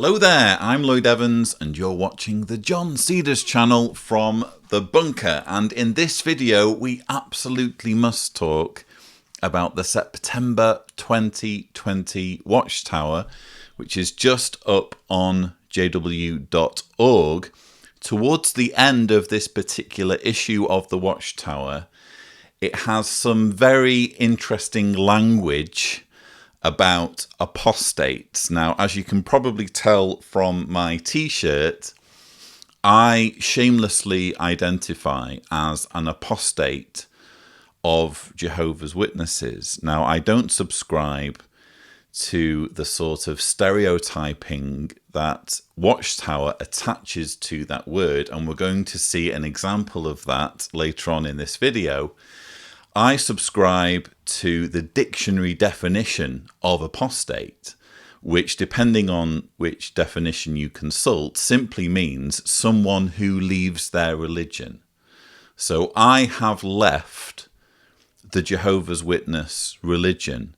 Hello there, I'm Lloyd Evans and you're watching the John Cedars channel from the bunker, and in this video we absolutely must talk about the September 2020 Watchtower, which is just up on jw.org. Towards the end of this particular issue of the Watchtower, it has some very interesting language about apostates. Now, as you can probably tell from my t-shirt, I shamelessly identify as an apostate of Jehovah's Witnesses. Now, I don't subscribe to the sort of stereotyping that Watchtower attaches to that word, and we're going to see an example of that later on in this video. I subscribe to the dictionary definition of apostate, which, depending on which definition you consult, simply means someone who leaves their religion. So I have left the Jehovah's Witness religion.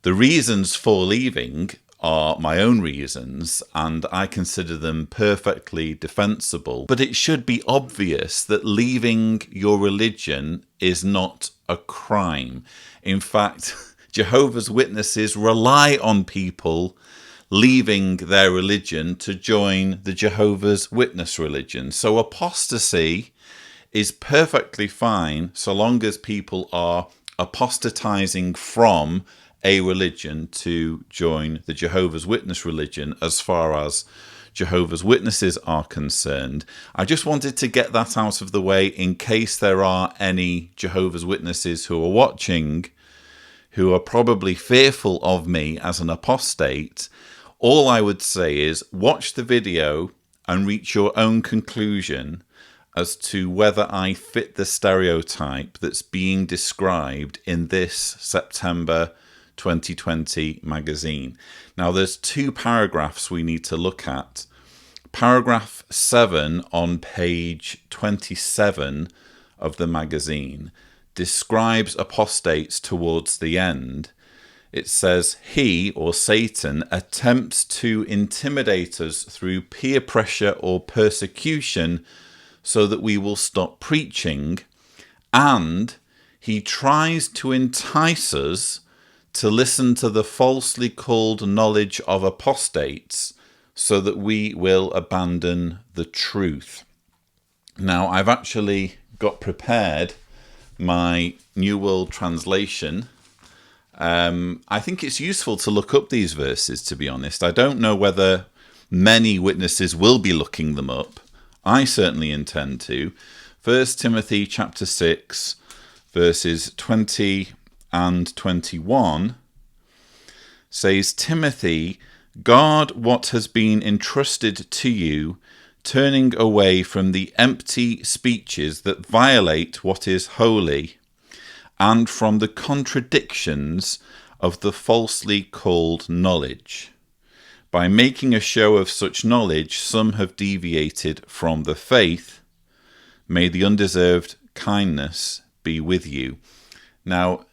The reasons for leaving are my own reasons, and I consider them perfectly defensible. But it should be obvious that leaving your religion is not a crime. In fact, Jehovah's Witnesses rely on people leaving their religion to join the Jehovah's Witness religion. So apostasy is perfectly fine so long as people are apostatizing from a religion to join the Jehovah's Witness religion as far as Jehovah's Witnesses are concerned. I just wanted to get that out of the way in case there are any Jehovah's Witnesses who are watching who are probably fearful of me as an apostate. All I would say is watch the video and reach your own conclusion as to whether I fit the stereotype that's being described in this September 2020 magazine. Now, there's two paragraphs we need to look at. Paragraph 7 on page 27 of the magazine describes apostates towards the end. It says, he, or Satan, attempts to intimidate us through peer pressure or persecution so that we will stop preaching, and he tries to entice us to listen to the falsely called knowledge of apostates so that we will abandon the truth. Now, I've actually got prepared my New World Translation. I think it's useful to look up these verses, to be honest. I don't know whether many witnesses will be looking them up. I certainly intend to. 1 Timothy chapter 6, verses 20 and 21 says, Timothy, guard what has been entrusted to you, turning away from the empty speeches that violate what is holy, and from the contradictions of the falsely called knowledge. By making a show of such knowledge, some have deviated from the faith. May the undeserved kindness be with you. Now,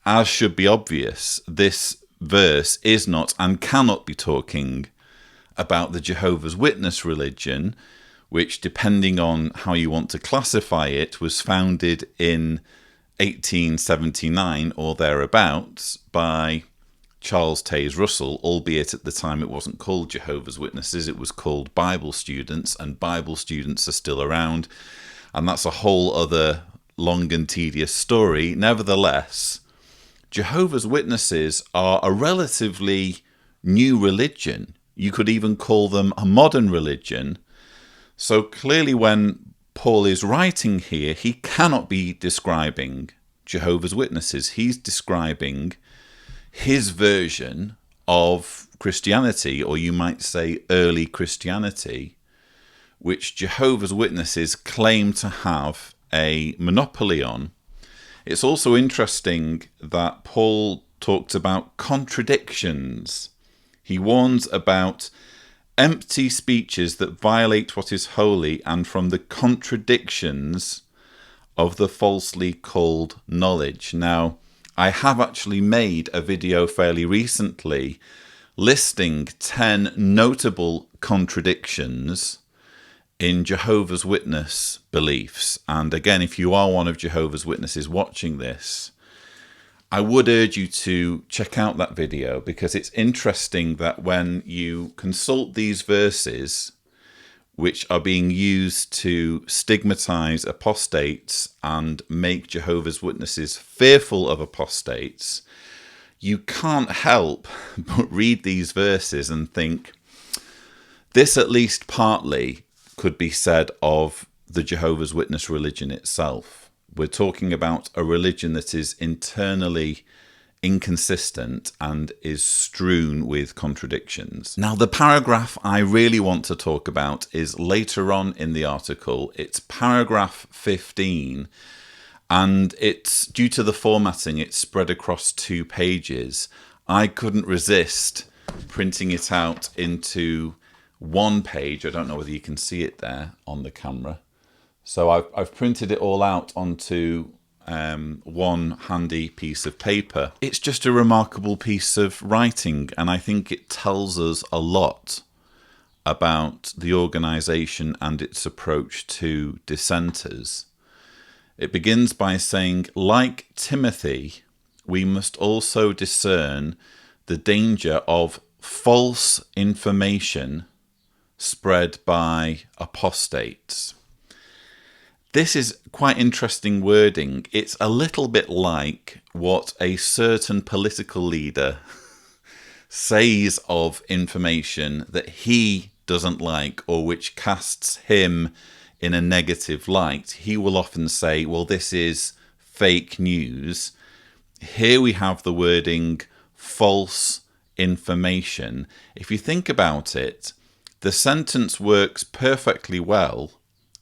as should be obvious, this verse is not and cannot be talking about the Jehovah's Witness religion, which, depending on how you want to classify it, was founded in 1879 or thereabouts by Charles Taze Russell, albeit at the time it wasn't called Jehovah's Witnesses, it was called Bible Students, and Bible students are still around, and that's a whole other long and tedious story. Nevertheless, Jehovah's Witnesses are a relatively new religion. You could even call them a modern religion. So clearly when Paul is writing here, he cannot be describing Jehovah's Witnesses. He's describing his version of Christianity, or you might say early Christianity, which Jehovah's Witnesses claim to have a monopoly on. It's also interesting that Paul talked about contradictions. He warns about empty speeches that violate what is holy and from the contradictions of the falsely called knowledge. Now, I have actually made a video fairly recently listing 10 notable contradictions in Jehovah's Witness beliefs. And again, if you are one of Jehovah's Witnesses watching this, I would urge you to check out that video, because it's interesting that when you consult these verses, which are being used to stigmatize apostates and make Jehovah's Witnesses fearful of apostates, you can't help but read these verses and think, this at least partly could be said of the Jehovah's Witness religion itself. We're talking about a religion that is internally inconsistent and is strewn with contradictions. Now, the paragraph I really want to talk about is later on in the article. It's paragraph 15, and it's due to the formatting, it's spread across 2 pages. I couldn't resist printing it out into 1 page. I don't know whether you can see it there on the camera. So I've printed it all out onto one handy piece of paper. It's just a remarkable piece of writing, and I think it tells us a lot about the organisation and its approach to dissenters. It begins by saying, like Timothy, we must also discern the danger of false information spread by apostates. This is quite interesting wording. It's a little bit like what a certain political leader says of information that he doesn't like, or which casts him in a negative light. He will often say, well, this is fake news. Here we have the wording false information. If you think about it, the sentence works perfectly well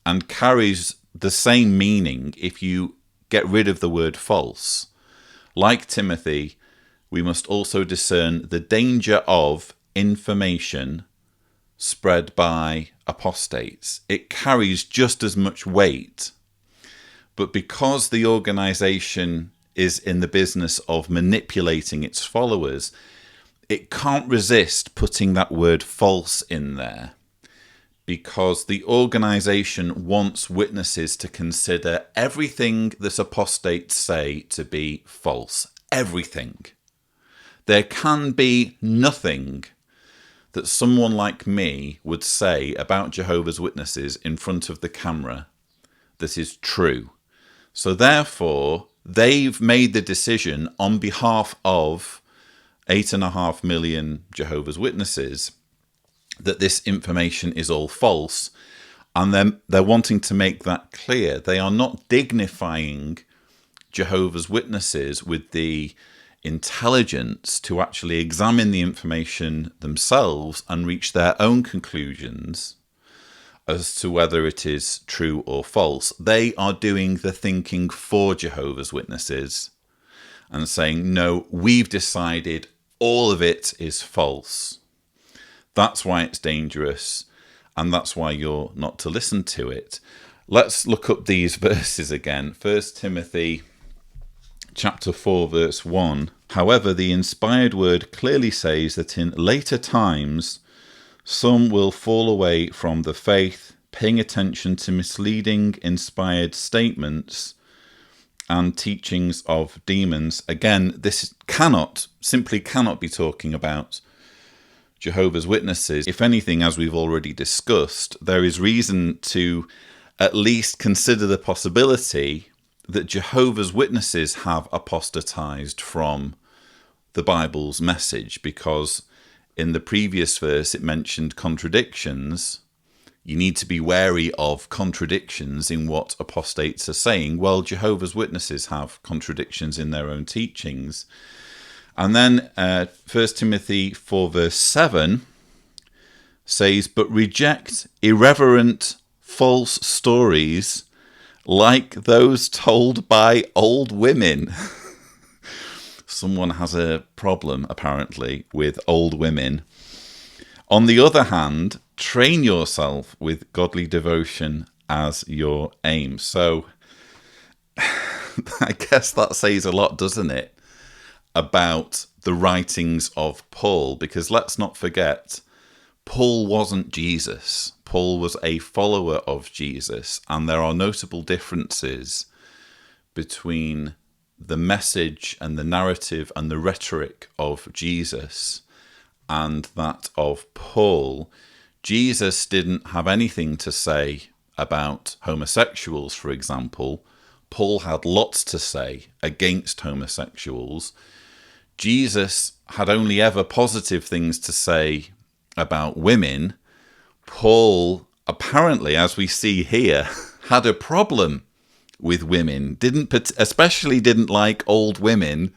and carries the same meaning if you get rid of the word false. Like Timothy, we must also discern the danger of information spread by apostates. It carries just as much weight, but because the organisation is in the business of manipulating its followers, it can't resist putting that word false in there, because the organisation wants witnesses to consider everything that apostates say to be false. Everything. There can be nothing that someone like me would say about Jehovah's Witnesses in front of the camera that is true. So therefore, they've made the decision on behalf of 8.5 million Jehovah's Witnesses that this information is all false, and they're wanting to make that clear. They are not dignifying Jehovah's Witnesses with the intelligence to actually examine the information themselves and reach their own conclusions as to whether it is true or false. They are doing the thinking for Jehovah's Witnesses and saying, no, we've decided all of it is false. That's why it's dangerous, and that's why you're not to listen to it. Let's look up these verses again. 1 Timothy chapter 4, verse 1. However, the inspired word clearly says that in later times some will fall away from the faith, paying attention to misleading inspired statements and teachings of demons. Again, this simply cannot be talking about Jehovah's Witnesses. If anything, as we've already discussed, there is reason to at least consider the possibility that Jehovah's Witnesses have apostatized from the Bible's message, because in the previous verse it mentioned contradictions. You need to be wary of contradictions in what apostates are saying. Well, Jehovah's Witnesses have contradictions in their own teachings. And then 1 Timothy 4 verse 7 says, but reject irreverent false stories like those told by old women. Someone has a problem, apparently, with old women. On the other hand, train yourself with godly devotion as your aim. So I guess that says a lot, doesn't it? about the writings of Paul, because let's not forget, Paul wasn't Jesus. Paul was a follower of Jesus, and there are notable differences between the message and the narrative and the rhetoric of Jesus and that of Paul. Jesus didn't have anything to say about homosexuals, for example. Paul had lots to say against homosexuals. Jesus had only ever positive things to say about women. Paul, apparently, as we see here, had a problem with women, especially didn't like old women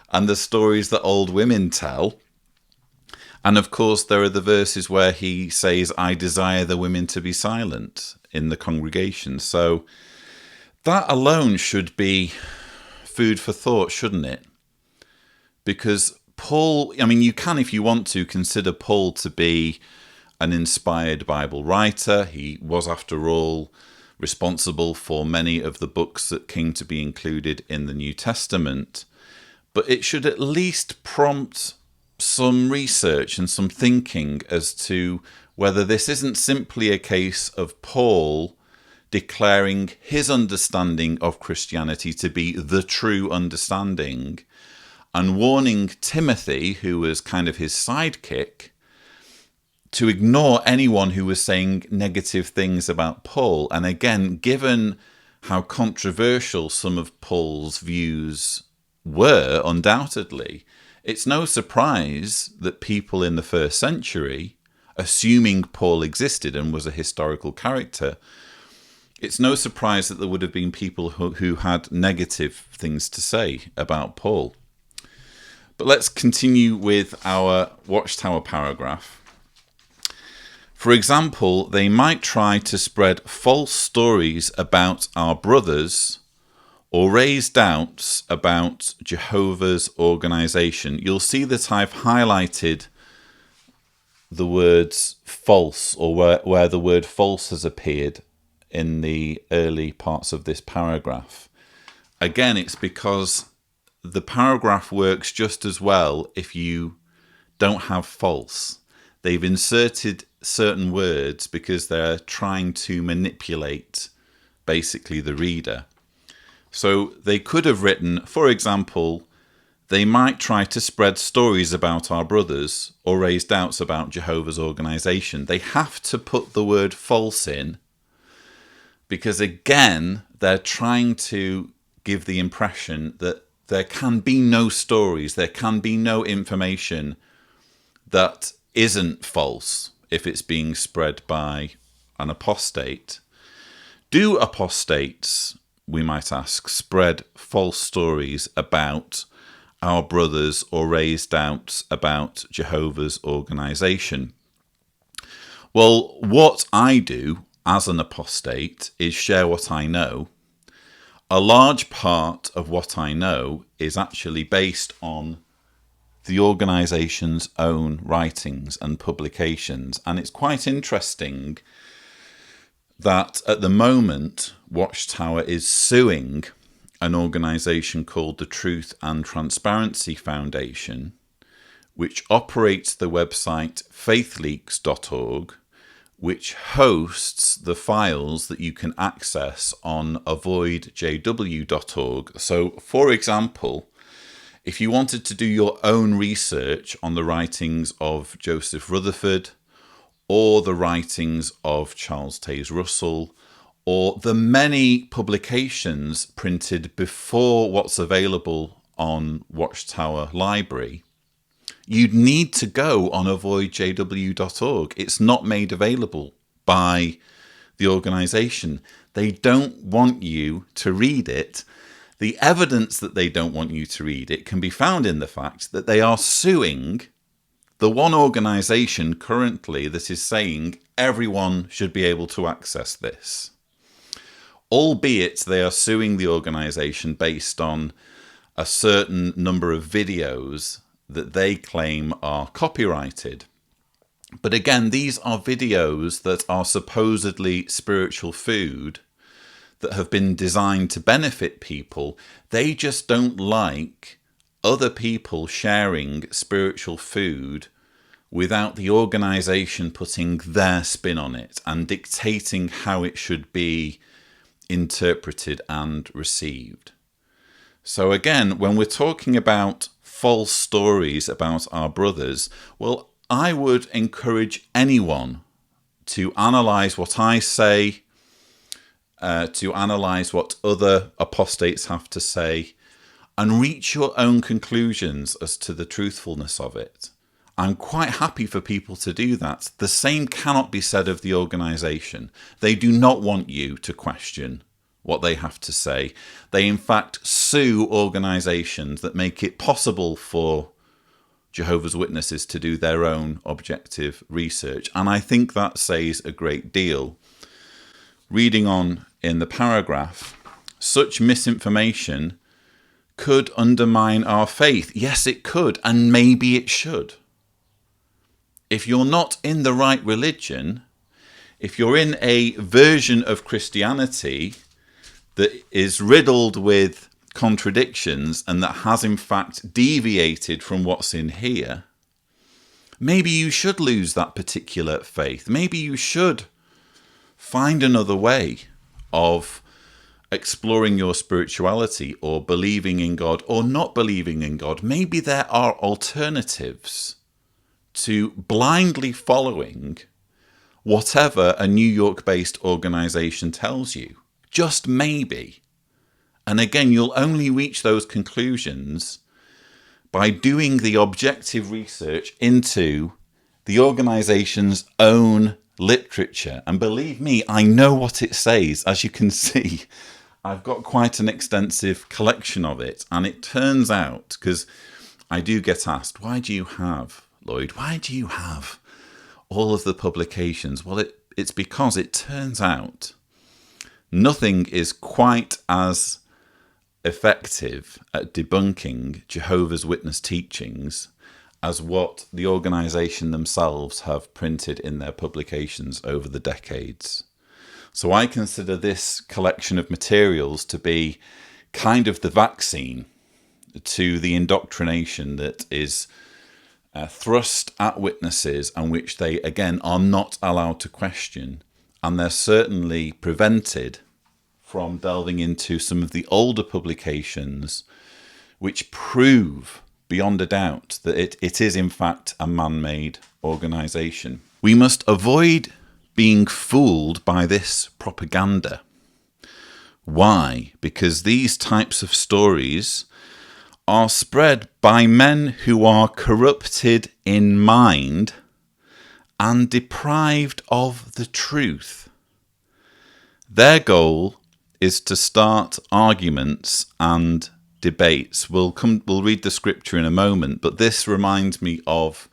and the stories that old women tell. And of course, there are the verses where he says, I desire the women to be silent in the congregation. So that alone should be food for thought, shouldn't it? Because Paul, I mean, you can, if you want to, consider Paul to be an inspired Bible writer. He was, after all, responsible for many of the books that came to be included in the New Testament. But it should at least prompt some research and some thinking as to whether this isn't simply a case of Paul declaring his understanding of Christianity to be the true understanding, and warning Timothy, who was kind of his sidekick, to ignore anyone who was saying negative things about Paul. And again, given how controversial some of Paul's views were, undoubtedly, it's no surprise that people in the first century, assuming Paul existed and was a historical character, it's no surprise that there would have been people who had negative things to say about Paul. But let's continue with our Watchtower paragraph. For example, they might try to spread false stories about our brothers or raise doubts about Jehovah's organization. You'll see that I've highlighted the words false, or where the word false has appeared in the early parts of this paragraph. Again, it's because the paragraph works just as well if you don't have false. They've inserted certain words because they're trying to manipulate basically the reader. So they could have written, for example, they might try to spread stories about our brothers or raise doubts about Jehovah's organization. They have to put the word false in because, again, they're trying to give the impression that there can be no stories, there can be no information that isn't false if it's being spread by an apostate. Do apostates, we might ask, spread false stories about our brothers or raise doubts about Jehovah's organization? Well, what I do as an apostate is share what I know. A large part of what I know is actually based on the organization's own writings and publications. And it's quite interesting that at the moment, Watchtower is suing an organization called the Truth and Transparency Foundation, which operates the website faithleaks.org, which hosts the files that you can access on avoidjw.org. So, for example, if you wanted to do your own research on the writings of Joseph Rutherford, or the writings of Charles Taze Russell, or the many publications printed before what's available on Watchtower Library, you'd need to go on avoidjw.org. It's not made available by the organisation. They don't want you to read it. The evidence that they don't want you to read it can be found in the fact that they are suing the one organisation currently that is saying everyone should be able to access this. Albeit they are suing the organisation based on a certain number of videos that they claim are copyrighted. But again, these are videos that are supposedly spiritual food that have been designed to benefit people. They just don't like other people sharing spiritual food without the organisation putting their spin on it and dictating how it should be interpreted and received. So again, when we're talking about false stories about our brothers, well, I would encourage anyone to analyse what I say, to analyse what other apostates have to say, and reach your own conclusions as to the truthfulness of it. I'm quite happy for people to do that. The same cannot be said of the organisation. They do not want you to question what they have to say. They in fact sue organisations that make it possible for Jehovah's Witnesses to do their own objective research. And I think that says a great deal. Reading on in the paragraph, such misinformation could undermine our faith. Yes, it could, and maybe it should. If you're not in the right religion, if you're in a version of Christianity that is riddled with contradictions and that has in fact deviated from what's in here, maybe you should lose that particular faith. Maybe you should find another way of exploring your spirituality or believing in God or not believing in God. Maybe there are alternatives to blindly following whatever a New York-based organisation tells you. Just maybe. And again, you'll only reach those conclusions by doing the objective research into the organisation's own literature. And believe me, I know what it says. As you can see, I've got quite an extensive collection of it. And it turns out, because I do get asked, why do you have, Lloyd, why do you have all of the publications? Well, it's because it turns out nothing is quite as effective at debunking Jehovah's Witness teachings as what the organisation themselves have printed in their publications over the decades. So I consider this collection of materials to be kind of the vaccine to the indoctrination that is thrust at witnesses and which they, again, are not allowed to question. And they're certainly prevented from delving into some of the older publications which prove beyond a doubt that it is in fact a man-made organisation. We must avoid being fooled by this propaganda. Why? Because these types of stories are spread by men who are corrupted in mind and deprived of the truth. Their goal is to start arguments and debates. We'll read the scripture in a moment, but this reminds me of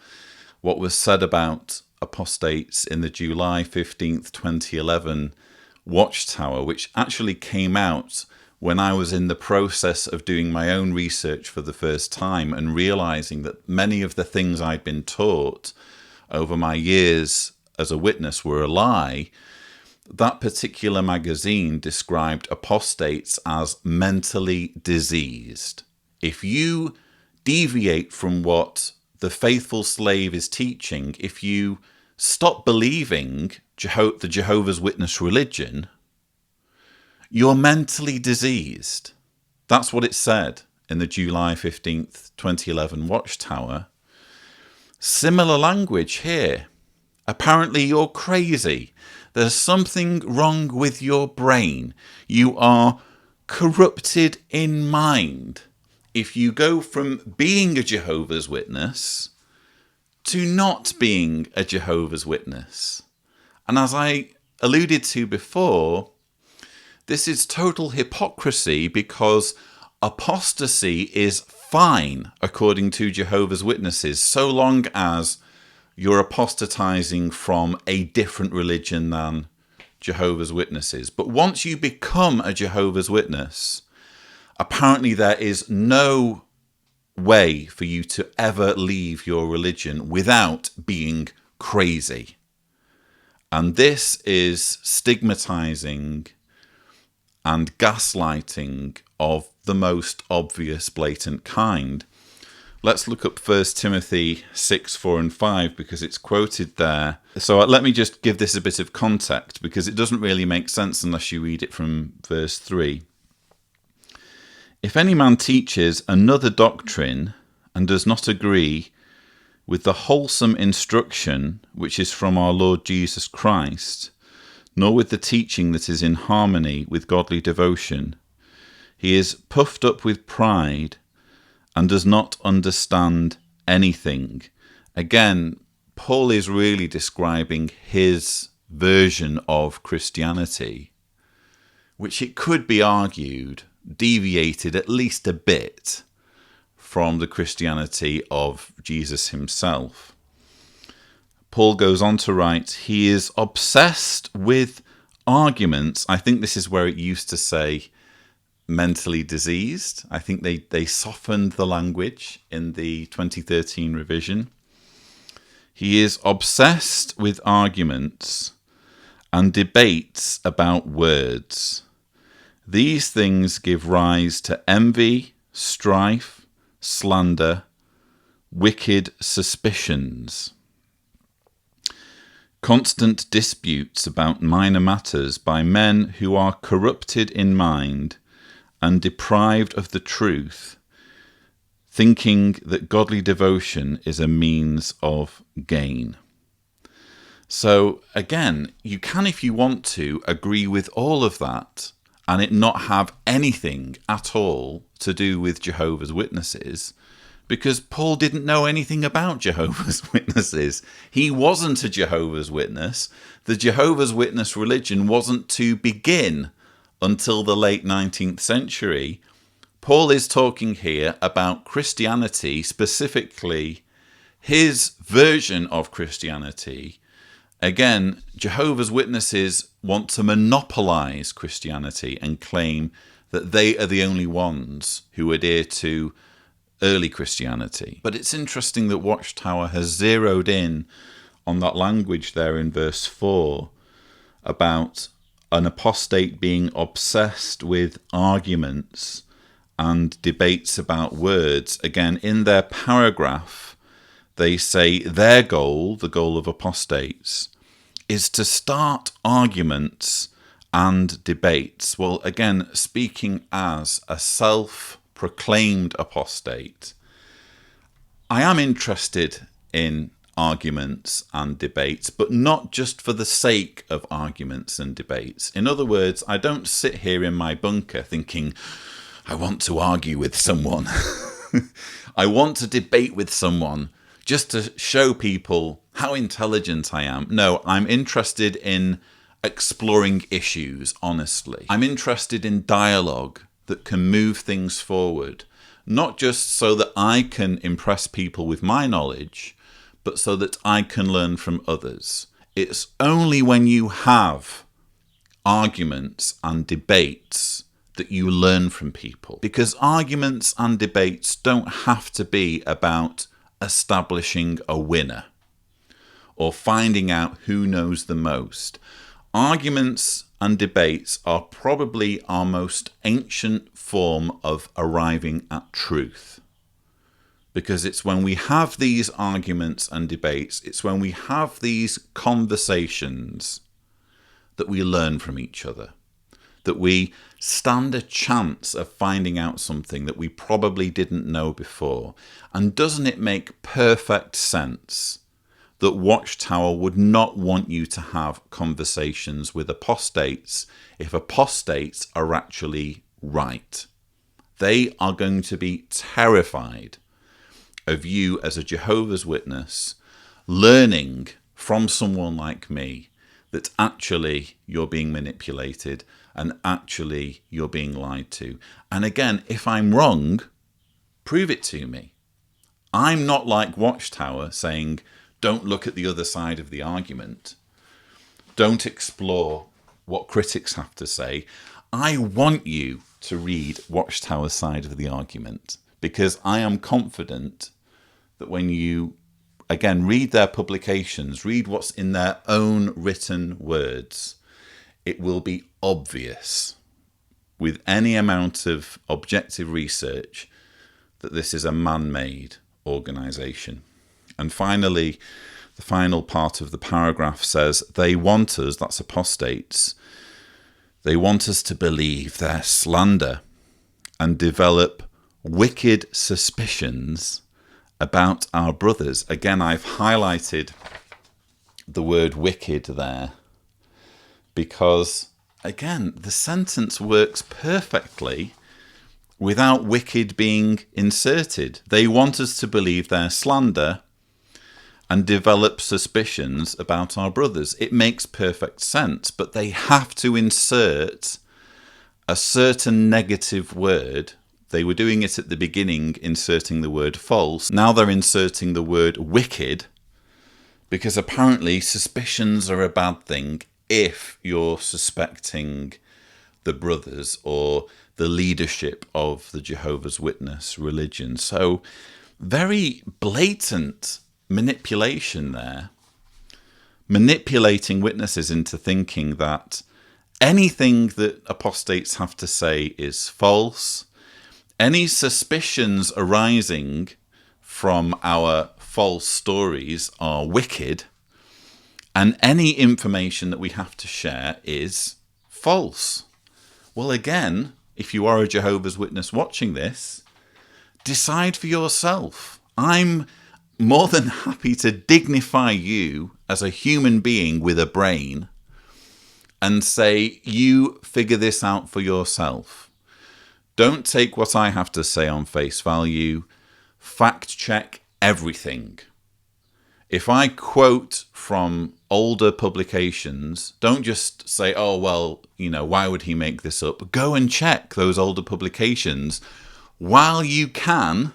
what was said about apostates in the July 15th, 2011 Watchtower, which actually came out when I was in the process of doing my own research for the first time and realizing that many of the things I'd been taught over my years as a witness were a lie. That particular magazine described apostates as mentally diseased. If you deviate from what the faithful slave is teaching, if you stop believing the Jehovah's Witness religion, you're mentally diseased. That's what it said in the July 15th, 2011 Watchtower. Similar language here. Apparently you're crazy. There's something wrong with your brain. You are corrupted in mind if you go from being a Jehovah's Witness to not being a Jehovah's Witness. And as I alluded to before, this is total hypocrisy because apostasy is fine according to Jehovah's Witnesses so long as you're apostatizing from a different religion than Jehovah's Witnesses. But once you become a Jehovah's Witness, apparently there is no way for you to ever leave your religion without being crazy. And this is stigmatizing and gaslighting of the most obvious, blatant kind. Let's look up 1 Timothy 6, 4 and 5 because it's quoted there. So let me just give this a bit of context because it doesn't really make sense unless you read it from verse 3. If any man teaches another doctrine and does not agree with the wholesome instruction which is from our Lord Jesus Christ, nor with the teaching that is in harmony with godly devotion, he is puffed up with pride and does not understand anything. Again, Paul is really describing his version of Christianity, which it could be argued deviated at least a bit from the Christianity of Jesus himself. Paul goes on to write, he is obsessed with arguments. I think this is where it used to say mentally diseased. I think they softened the language in the 2013 revision. He is obsessed with arguments and debates about words. These things give rise to envy, strife, slander, wicked suspicions, constant disputes about minor matters by men who are corrupted in mind and deprived of the truth, thinking that godly devotion is a means of gain. So again, you can, if you want to, agree with all of that and it not have anything at all to do with Jehovah's Witnesses, because Paul didn't know anything about Jehovah's Witnesses. He wasn't a Jehovah's Witness. The Jehovah's Witness religion wasn't to begin until the late 19th century. Paul is talking here about Christianity, specifically his version of Christianity. Again, Jehovah's Witnesses want to monopolize Christianity and claim that they are the only ones who adhere to early Christianity. But it's interesting that Watchtower has zeroed in on that language there in verse 4 about an apostate being obsessed with arguments and debates about words. Again, in their paragraph, they say their goal, the goal of apostates, is to start arguments and debates. Well, again, speaking as a self-proclaimed apostate, I am interested in arguments and debates, but not just for the sake of arguments and debates. In other words, I don't sit here in my bunker thinking, I want to argue with someone. I want to debate with someone just to show people how intelligent I am. No, I'm interested in exploring issues honestly. I'm interested in dialogue that can move things forward, not just so that I can impress people with my knowledge, but so that I can learn from others. It's only when you have arguments and debates that you learn from people, because arguments and debates don't have to be about establishing a winner or finding out who knows the most. Arguments and debates are probably our most ancient form of arriving at truth, because it's when we have these arguments and debates, it's when we have these conversations that we learn from each other, that we stand a chance of finding out something that we probably didn't know before. And doesn't it make perfect sense that Watchtower would not want you to have conversations with apostates if apostates are actually right? They are going to be terrified of you as a Jehovah's Witness learning from someone like me that actually you're being manipulated and actually you're being lied to. And again, if I'm wrong, prove it to me. I'm not like Watchtower saying, don't look at the other side of the argument. Don't explore what critics have to say. I want you to read Watchtower's side of the argument, because I am confident that when you, again, read their publications, read what's in their own written words, it will be obvious with any amount of objective research that this is a man-made organisation. And finally, the final part of the paragraph says, they want us, that's apostates, they want us to believe their slander and develop wicked suspicions about our brothers. Again, I've highlighted the word wicked there because, again, the sentence works perfectly without wicked being inserted. They want us to believe their slander and develop suspicions about our brothers. It makes perfect sense, but they have to insert a certain negative word. They were doing it at the beginning, inserting the word false. Now they're inserting the word wicked, because apparently suspicions are a bad thing if you're suspecting the brothers or the leadership of the Jehovah's Witness religion. So very blatant manipulation there, manipulating witnesses into thinking that anything that apostates have to say is false. Any suspicions arising from our false stories are wicked, and any information that we have to share is false. Well, again, if you are a Jehovah's Witness watching this, decide for yourself. I'm more than happy to dignify you as a human being with a brain and say, you figure this out for yourself. Don't take what I have to say on face value. Fact check everything. If I quote from older publications, don't just say, oh, well, why would he make this up? Go and check those older publications while you can,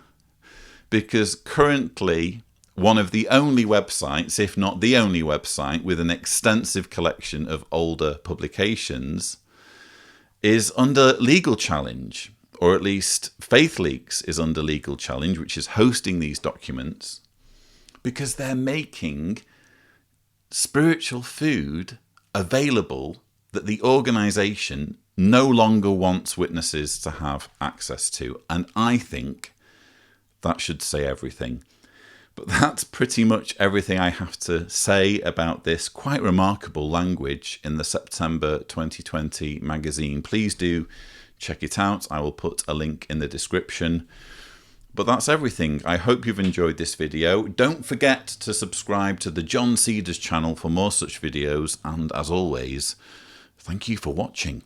because currently one of the only websites, if not the only website, with an extensive collection of older publications is under legal challenge, or at least Faith Leaks is under legal challenge, which is hosting these documents, because they're making spiritual food available that the organisation no longer wants witnesses to have access to. And I think that should say everything. But that's pretty much everything I have to say about this quite remarkable language in the September 2020 magazine. Please do check it out. I will put a link in the description. But that's everything. I hope you've enjoyed this video. Don't forget to subscribe to the John Cedars channel for more such videos. And as always, thank you for watching.